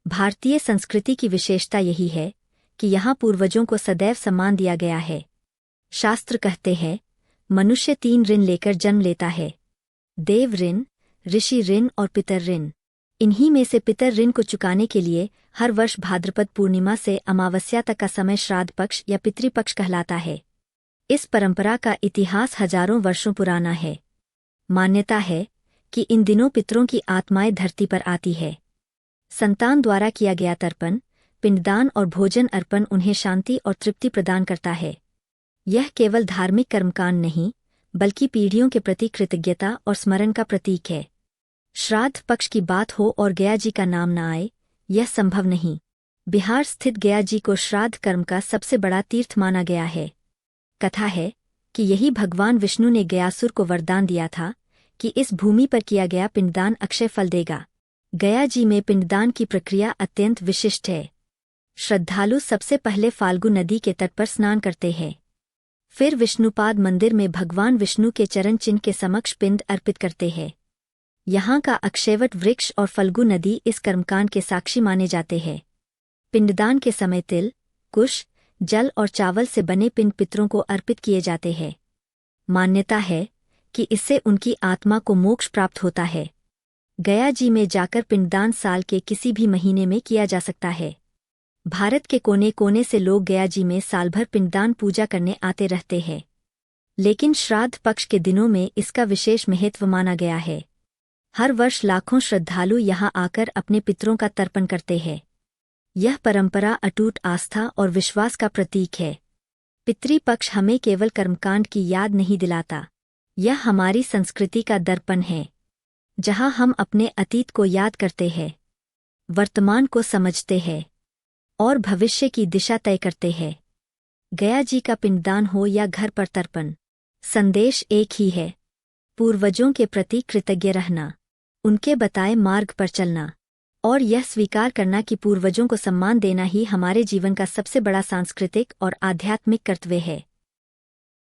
भारतीय संस्कृति की विशेषता यही है कि यहाँ पूर्वजों को सदैव सम्मान दिया गया है। शास्त्र कहते हैं, मनुष्य 3 ऋण लेकर जन्म लेता है: देव ऋण, ऋषि ऋण और पितर ऋण। इन्हीं में से पितर ऋण को चुकाने के लिए हर वर्ष भाद्रपद पूर्णिमा से अमावस्या तक का समय श्राद्ध पक्ष या पितृपक्ष कहलाता है। इस परंपरा का इतिहास हजारों वर्षों पुराना है। मान्यता है कि इन दिनों पितरों की आत्माएं धरती पर आती है। संतान द्वारा किया गया तर्पण, पिंडदान और भोजन अर्पण उन्हें शांति और तृप्ति प्रदान करता है। यह केवल धार्मिक कर्मकांड नहीं, बल्कि पीढ़ियों के प्रति कृतज्ञता और स्मरण का प्रतीक है। श्राद्ध पक्ष की बात हो और गया जी का नाम न आए, यह संभव नहीं। बिहार स्थित गया जी को श्राद्ध कर्म का सबसे बड़ा तीर्थ माना गया है। कथा है कि यही भगवान विष्णु ने गयासुर को वरदान दिया था कि इस भूमि पर किया गया पिंडदान अक्षय फल देगा। गया जी में पिंडदान की प्रक्रिया अत्यंत विशिष्ट है। श्रद्धालु सबसे पहले फाल्गु नदी के तट पर स्नान करते हैं। फिर विष्णुपाद मंदिर में भगवान विष्णु के चरण चिन्ह के समक्ष पिंड अर्पित करते हैं। यहाँ का अक्षयवट वृक्ष और फल्गु नदी इस कर्मकांड के साक्षी माने जाते हैं। पिंडदान के समय तिल, कुश, जल और चावल से बने पिंड पितरों को अर्पित किए जाते हैं। मान्यता है कि इससे उनकी आत्मा को मोक्ष प्राप्त होता है। गया जी में जाकर पिंडदान साल के किसी भी महीने में किया जा सकता है। भारत के कोने कोने से लोग गया जी में सालभर पिंडदान पूजा करने आते रहते हैं, लेकिन श्राद्ध पक्ष के दिनों में इसका विशेष महत्व माना गया है। हर वर्ष लाखों श्रद्धालु यहाँ आकर अपने पितरों का तर्पण करते हैं। यह परंपरा अटूट आस्था और विश्वास का प्रतीक है। पितृपक्ष हमें केवल कर्मकांड की याद नहीं दिलाता, यह हमारी संस्कृति का दर्पण है, जहाँ हम अपने अतीत को याद करते हैं, वर्तमान को समझते हैं और भविष्य की दिशा तय करते हैं। गया जी का पिंडदान हो या घर पर तर्पण, संदेश एक ही है: पूर्वजों के प्रति कृतज्ञ रहना, उनके बताए मार्ग पर चलना और यह स्वीकार करना कि पूर्वजों को सम्मान देना ही हमारे जीवन का सबसे बड़ा सांस्कृतिक और आध्यात्मिक कर्तव्य है।